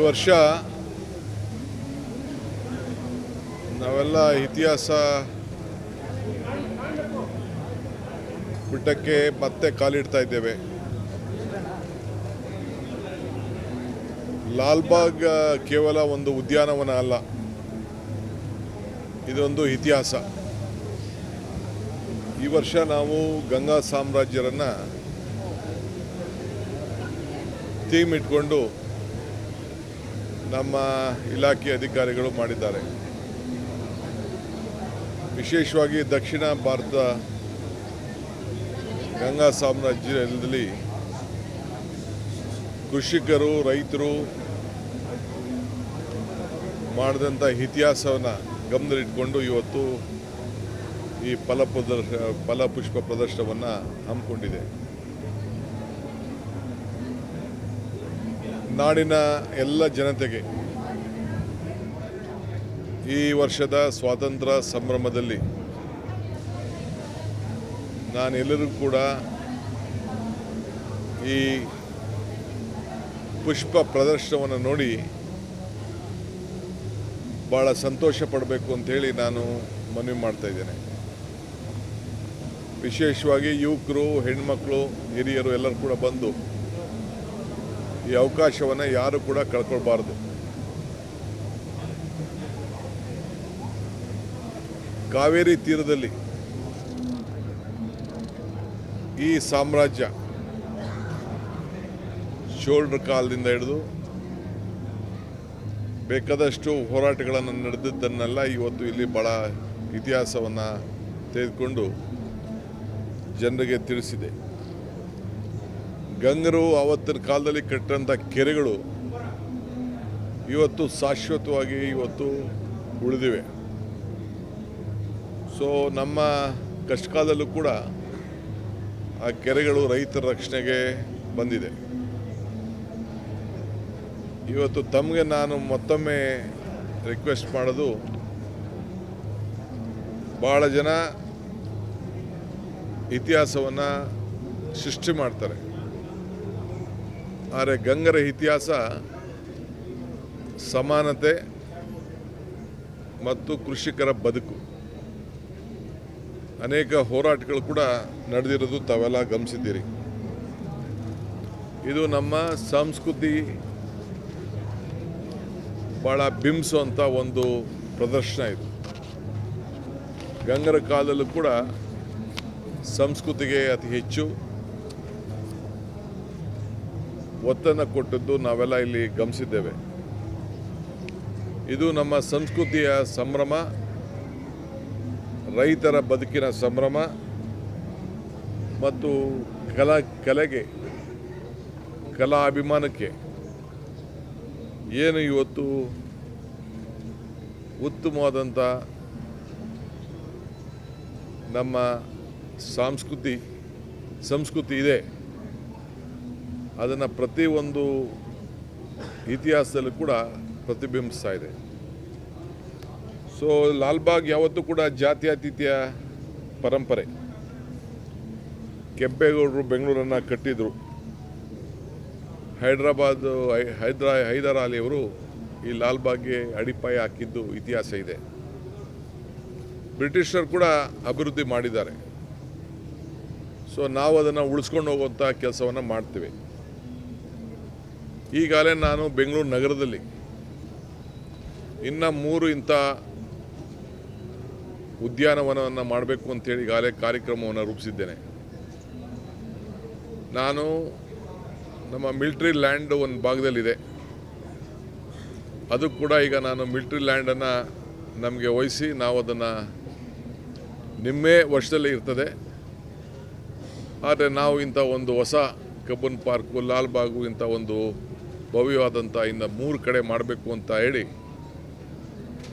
ವರ್ಷ ನಾವೆಲ್ಲ ಇತಿಹಾಸ ಪುಟಕ್ಕೆ ಮತ್ತೆ ಕಾಲಿಡ್ತಾ ಇದ್ದೇವೆ. ಲಾಲ್ಬಾಗ್ ಕೇವಲ ಒಂದು ಉದ್ಯಾನವನ ಅಲ್ಲ, ಇದೊಂದು ಇತಿಹಾಸ. ಈ ವರ್ಷ ನಾವು ಗಂಗಾ ಸಾಮ್ರಾಜ್ಯರನ್ನು ಥೀಮ್ ಇಟ್ಕೊಂಡು ನಮ್ಮ ಇಲಾಖೆ ಅಧಿಕಾರಿಗಳು ಮಾಡಿದ್ದಾರೆ. ವಿಶೇಷವಾಗಿ ದಕ್ಷಿಣ ಭಾರತ ಗಂಗಾ ಸಾಮ್ರಾಜ್ಯದಲ್ಲಿ ಕೃಷಿಕರು, ರೈತರು ಮಾಡಿದಂಥ ಇತಿಹಾಸವನ್ನು ಗಮನದಲ್ಲಿಟ್ಕೊಂಡು ಇವತ್ತು ಈ ಫಲಪುಷ್ಪ ಪ್ರದರ್ಶನವನ್ನು ಹಮ್ಮಿಕೊಂಡಿದೆ. ನಾಡಿನ ಎಲ್ಲ ಜನತೆಗೆ ಈ ವರ್ಷದ ಸ್ವಾತಂತ್ರ್ಯ ಸಂಭ್ರಮದಲ್ಲಿ ನಾನೆಲ್ಲರಿಗೂ ಕೂಡ ಈ ಪುಷ್ಪ ಪ್ರದರ್ಶನವನ್ನು ನೋಡಿ ಭಾಳ ಸಂತೋಷ ಪಡಬೇಕು ಅಂಥೇಳಿ ನಾನು ಮನವಿ ಮಾಡ್ತಾ ಇದ್ದೇನೆ. ವಿಶೇಷವಾಗಿ ಯುವಕರು, ಹೆಣ್ಮಕ್ಳು, ಹಿರಿಯರು ಎಲ್ಲರೂ ಕೂಡ ಬಂದು ಈ ಅವಕಾಶವನ್ನು ಯಾರು ಕೂಡ ಕಳ್ಕೊಳ್ಬಾರ್ದು. ಕಾವೇರಿ ತೀರದಲ್ಲಿ ಈ ಸಾಮ್ರಾಜ್ಯ ಚೋಳರ ಕಾಲದಿಂದ ಹಿಡಿದು ಬೇಕಾದಷ್ಟು ಹೋರಾಟಗಳನ್ನು ನಡೆದಿದ್ದನ್ನೆಲ್ಲ ಇವತ್ತು ಇಲ್ಲಿ ಭಾಳ ಇತಿಹಾಸವನ್ನು ತೆಗೆದುಕೊಂಡು ಜನರಿಗೆ ತಿಳಿಸಿದೆ. ಗಂಗರು ಆವತ್ತಿನ ಕಾಲದಲ್ಲಿ ಕಟ್ಟಿದಂಥ ಕೆರೆಗಳು ಇವತ್ತು ಶಾಶ್ವತವಾಗಿ ಇವತ್ತು ಉಳಿದಿವೆ. ಸೊ ನಮ್ಮ ಕಷ್ಟಕಾಲದಲ್ಲೂ ಕೂಡ ಆ ಕೆರೆಗಳು ರೈತರ ರಕ್ಷಣೆಗೆ ಬಂದಿದೆ. ಇವತ್ತು ತಮಗೆ ನಾನು ಮತ್ತೊಮ್ಮೆ ರಿಕ್ವೆಸ್ಟ್ ಮಾಡೋದು, ಭಾಳ ಜನ ಇತಿಹಾಸವನ್ನು ಸೃಷ್ಟಿ ಮಾಡ್ತಾರೆ, ಆದರೆ ಗಂಗರ ಇತಿಹಾಸ ಸಮಾನತೆ ಮತ್ತು ಕೃಷಿಕರ ಬದುಕು. ಅನೇಕ ಹೋರಾಟಗಳು ಕೂಡ ನಡೆದಿರೋದು ತಾವೆಲ್ಲ ಗಮನಿಸಿದ್ದೀರಿ. ಇದು ನಮ್ಮ ಸಂಸ್ಕೃತಿ ಭಾಳ ಬಿಂಬಿಸುವಂಥ ಒಂದು ಪ್ರದರ್ಶನ. ಇದು ಗಂಗರ ಕಾಲದಲ್ಲೂ ಕೂಡ ಸಂಸ್ಕೃತಿಗೆ ಅತಿ ಹೆಚ್ಚು ಒತ್ತನ್ನು ಕೊಟ್ಟದ್ದು ನಾವೆಲ್ಲ ಇಲ್ಲಿ ಗಮನಿಸಿದ್ದೇವೆ. ಇದು ನಮ್ಮ ಸಂಸ್ಕೃತಿಯ ಸಂಭ್ರಮ, ರೈತರ ಬದುಕಿನ ಸಂಭ್ರಮ ಮತ್ತು ಕಲಾ ಅಭಿಮಾನಕ್ಕೆ ಏನು ಇವತ್ತು ಉತ್ತಮವಾದಂಥ ನಮ್ಮ ಸಂಸ್ಕೃತಿ ಇದೆ, ಅದನ್ನು ಪ್ರತಿಯೊಂದು ಇತಿಹಾಸದಲ್ಲೂ ಕೂಡ ಪ್ರತಿಬಿಂಬಿಸ್ತಾ ಇದೆ. ಸೊ ಲಾಲ್ಬಾಗ್ ಯಾವತ್ತೂ ಕೂಡ ಜಾತ್ಯತೀತ ಪರಂಪರೆ. ಕೆಂಪೇಗೌಡರು ಬೆಂಗಳೂರನ್ನು ಕಟ್ಟಿದರು. ಹೈದರ್ ಅಲಿಯವರು ಈ ಲಾಲ್ಬಾಗ್ಗೆ ಅಡಿಪಾಯ ಹಾಕಿದ್ದು ಇತಿಹಾಸ ಇದೆ. ಬ್ರಿಟಿಷರು ಕೂಡ ಅಭಿವೃದ್ಧಿ ಮಾಡಿದ್ದಾರೆ. ಸೊ ನಾವು ಅದನ್ನು ಉಳಿಸ್ಕೊಂಡು ಹೋಗುವಂಥ ಕೆಲಸವನ್ನು ಮಾಡ್ತೀವಿ. ಈಗಾಗಲೇ ನಾನು ಬೆಂಗಳೂರು ನಗರದಲ್ಲಿ ಇನ್ನು 3 ಇಂಥ ಉದ್ಯಾನವನವನ್ನು ಮಾಡಬೇಕು ಅಂತೇಳಿ ಈಗಾಗಲೇ ಕಾರ್ಯಕ್ರಮವನ್ನು ರೂಪಿಸಿದ್ದೇನೆ. ನಾನು ನಮ್ಮ ಮಿಲಿಟರಿ ಲ್ಯಾಂಡ್ ಒಂದು ಭಾಗದಲ್ಲಿದೆ, ಅದು ಕೂಡ ಈಗ ನಾನು ಮಿಲಿಟರಿ ಲ್ಯಾಂಡನ್ನು ನಮಗೆ ವಹಿಸಿ ನಾವು ಅದನ್ನು ನಿಮ್ಮೇ ವರ್ಷದಲ್ಲಿ ಇರ್ತದೆ. ಆದರೆ ನಾವು ಇಂಥ ಒಂದು ಹೊಸ ಕಬ್ಬನ್ ಪಾರ್ಕು, ಲಾಲ್ಬಾಗು ಇಂಥ ಒಂದು ಭವ್ಯವಾದಂಥ ಇನ್ನು 3 ಕಡೆ ಮಾಡಬೇಕು ಅಂತ ಹೇಳಿ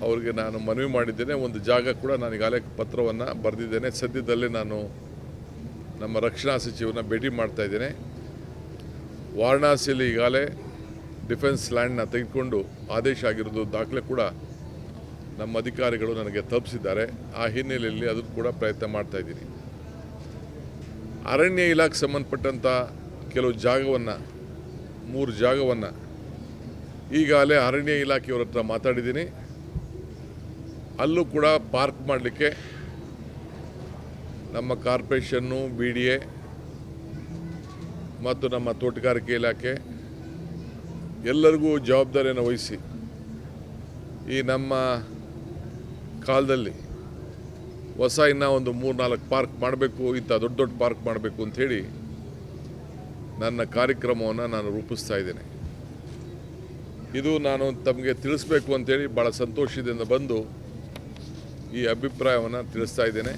ಅವರಿಗೆ ನಾನು ಮನವಿ ಮಾಡಿದ್ದೇನೆ. ಒಂದು ಜಾಗ ಕೂಡ ನಾನು ಈಗಾಗಲೇ ಪತ್ರವನ್ನು ಬರೆದಿದ್ದೇನೆ. ಸದ್ಯದಲ್ಲೇ ನಾನು ನಮ್ಮ ರಕ್ಷಣಾ ಸಚಿವರನ್ನ ಭೇಟಿ ಮಾಡ್ತಾ ಇದ್ದೇನೆ. ವಾರಣಾಸಿಯಲ್ಲಿ ಈಗಾಗಲೇ ಡಿಫೆನ್ಸ್ ಲ್ಯಾಂಡ್ನ ತೆಗೆದುಕೊಂಡು ಆದೇಶ ಆಗಿರೋದು ದಾಖಲೆ ಕೂಡ ನಮ್ಮ ಅಧಿಕಾರಿಗಳು ನನಗೆ ತಲುಪಿಸಿದ್ದಾರೆ. ಆ ಹಿನ್ನೆಲೆಯಲ್ಲಿ ಅದನ್ನು ಕೂಡ ಪ್ರಯತ್ನ ಮಾಡ್ತಾಯಿದ್ದೀನಿ. ಅರಣ್ಯ ಇಲಾಖೆಗೆ ಸಂಬಂಧಪಟ್ಟಂಥ ಕೆಲವು ಜಾಗವನ್ನು 3 ಜಾಗವನ್ನು ಈಗಾಗಲೇ ಅರಣ್ಯ ಇಲಾಖೆಯವ್ರ ಹತ್ರ ಮಾತಾಡಿದ್ದೀನಿ. ಅಲ್ಲೂ ಕೂಡ ಪಾರ್ಕ್ ಮಾಡಲಿಕ್ಕೆ ನಮ್ಮ ಕಾರ್ಪೊರೇಷನ್ನು, BDA ಮತ್ತು ನಮ್ಮ ತೋಟಗಾರಿಕೆ ಇಲಾಖೆ ಎಲ್ಲರಿಗೂ ಜವಾಬ್ದಾರಿಯನ್ನು ವಹಿಸಿ ಈ ನಮ್ಮ ಕಾಲದಲ್ಲಿ ಹೊಸ ಇನ್ನೂ ಒಂದು 3-4 ಪಾರ್ಕ್ ಮಾಡಬೇಕು, ಇಂಥ ದೊಡ್ಡ ದೊಡ್ಡ ಪಾರ್ಕ್ ಮಾಡಬೇಕು ಅಂಥೇಳಿ ನನ್ನ ಕಾರ್ಯಕ್ರಮವನ್ನು ನಾನು ರೂಪಿಸ್ತಾ ಇದ್ದೇನೆ. ಇದು ನಾನು ತಮಗೆ ತಿಳಿಸ್ಬೇಕು ಅಂತೇಳಿ ಭಾಳ ಸಂತೋಷದಿಂದ ಬಂದು ಈ ಅಭಿಪ್ರಾಯವನ್ನು ತಿಳಿಸ್ತಾ ಇದ್ದೇನೆ.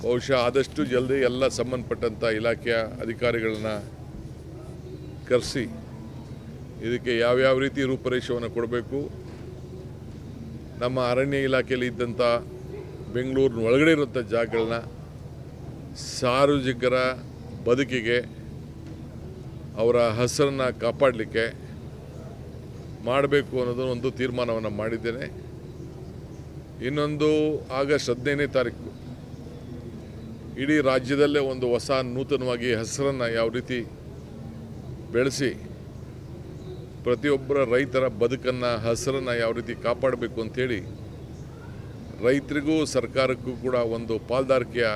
ಬಹುಶಃ ಆದಷ್ಟು ಜಲ್ದಿ ಎಲ್ಲ ಸಂಬಂಧಪಟ್ಟಂಥ ಇಲಾಖೆಯ ಅಧಿಕಾರಿಗಳನ್ನ ಕರೆಸಿ ಇದಕ್ಕೆ ಯಾವ್ಯಾವ ರೀತಿ ರೂಪರೇಷೆಯನ್ನು ಕೊಡಬೇಕು, ನಮ್ಮ ಅರಣ್ಯ ಇಲಾಖೆಯಲ್ಲಿ ಇದ್ದಂಥ ಬೆಂಗಳೂರಿನ ಒಳಗಡೆ ಇರುವಂಥ ಜಾಗಗಳನ್ನ ಸಾರ್ವಜನಿಕರ ಬದುಕಿಗೆ ಅವರ ಹೆಸರನ್ನು ಕಾಪಾಡಲಿಕ್ಕೆ ಮಾಡಬೇಕು ಅನ್ನೋದು ಒಂದು ತೀರ್ಮಾನವನ್ನು ಮಾಡಿದ್ದೇನೆ. ಇನ್ನೊಂದು ಆಗಸ್ಟ್ 15ನೇ ತಾರೀಕು ಇಡೀ ರಾಜ್ಯದಲ್ಲೇ ಒಂದು ಹೊಸ ನೂತನವಾಗಿ ಹೆಸರನ್ನು ಯಾವ ರೀತಿ ಬೆಳೆಸಿ ಪ್ರತಿಯೊಬ್ಬರ ರೈತರ ಬದುಕನ್ನು, ಹೆಸರನ್ನು ಯಾವ ರೀತಿ ಕಾಪಾಡಬೇಕು ಅಂಥೇಳಿ ರೈತರಿಗೂ ಸರ್ಕಾರಕ್ಕೂ ಕೂಡ ಒಂದು ಪಾಲ್ದಾರಿಕೆಯ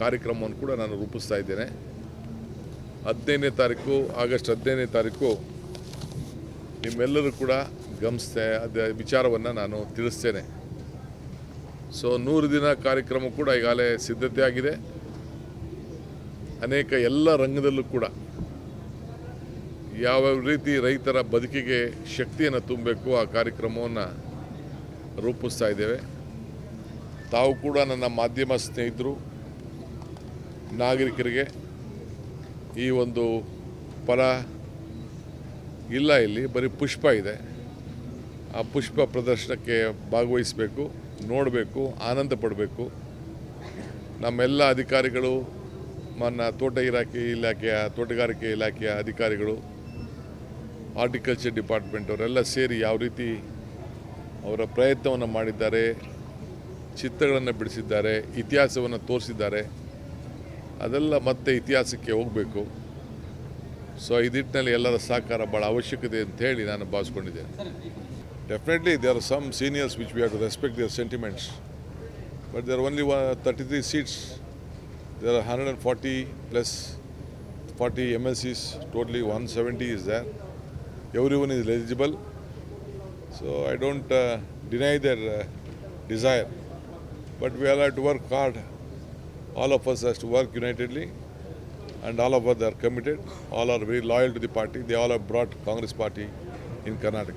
ಕಾರ್ಯಕ್ರಮವನ್ನು ಕೂಡ ನಾನು ರೂಪಿಸ್ತಾ ಇದ್ದೇನೆ. 15ನೇ ತಾರೀಕು, ಆಗಸ್ಟ್ 15ನೇ ತಾರೀಕು ನಿಮ್ಮೆಲ್ಲರೂ ಕೂಡ ಗಮನಿಸ್ತೆ ಅದೇ ವಿಚಾರವನ್ನು ನಾನು ತಿಳಿಸ್ತೇನೆ. ಸೊ 100 ದಿನ ಕಾರ್ಯಕ್ರಮ ಕೂಡ ಈಗಾಗಲೇ ಸಿದ್ಧತೆ ಆಗಿದೆ. ಅನೇಕ ಎಲ್ಲ ರಂಗದಲ್ಲೂ ಕೂಡ ಯಾವ ರೀತಿ ರೈತರ ಬದುಕಿಗೆ ಶಕ್ತಿಯನ್ನು ತುಂಬಬೇಕು ಆ ಕಾರ್ಯಕ್ರಮವನ್ನು ರೂಪಿಸ್ತಾ ಇದ್ದೇವೆ. ತಾವು ಕೂಡ ನನ್ನ ಮಾಧ್ಯಮ ಸ್ನೇಹಿತರು, ನಾಗರಿಕರಿಗೆ ಈ ಒಂದು ಫಲ ಇಲ್ಲ, ಇಲ್ಲಿ ಬರೀ ಪುಷ್ಪ ಇದೆ, ಆ ಪುಷ್ಪ ಪ್ರದರ್ಶನಕ್ಕೆ ಭಾಗವಹಿಸಬೇಕು, ನೋಡಬೇಕು, ಆನಂದ ಪಡಬೇಕು. ನಮ್ಮೆಲ್ಲ ಅಧಿಕಾರಿಗಳು, ತೋಟಗಾರಿಕೆ ಇಲಾಖೆಯ ಅಧಿಕಾರಿಗಳು, ಹಾರ್ಟಿಕಲ್ಚರ್ ಡಿಪಾರ್ಟ್ಮೆಂಟ್ ಅವರೆಲ್ಲ ಸೇರಿ ಯಾವ ರೀತಿ ಅವರ ಪ್ರಯತ್ನವನ್ನು ಮಾಡಿದ್ದಾರೆ, ಚಿತ್ರಗಳನ್ನು ಬಿಡಿಸಿದ್ದಾರೆ, ಇತಿಹಾಸವನ್ನು ತೋರಿಸಿದ್ದಾರೆ, ಅದೆಲ್ಲ ಮತ್ತೆ ಇತಿಹಾಸಕ್ಕೆ ಹೋಗಬೇಕು. ಸೊ ಈ ನಿಟ್ಟಿನಲ್ಲಿ ಎಲ್ಲರ ಸಹಕಾರ ಭಾಳ ಅವಶ್ಯಕತೆ ಅಂತ ಹೇಳಿ ನಾನು ಭಾವಿಸ್ಕೊಂಡಿದ್ದೇನೆ. Definitely there are some seniors which we have to respect their sentiments, but there only 33 seats. There are 140 plus 40 MLCs, totally 170 is there. Everyone is eligible. So I don't deny their desire. But we all have to work hard. All of us has to work unitedly. And all of us are committed. All are very loyal to the party. They all have brought Congress party in Karnataka.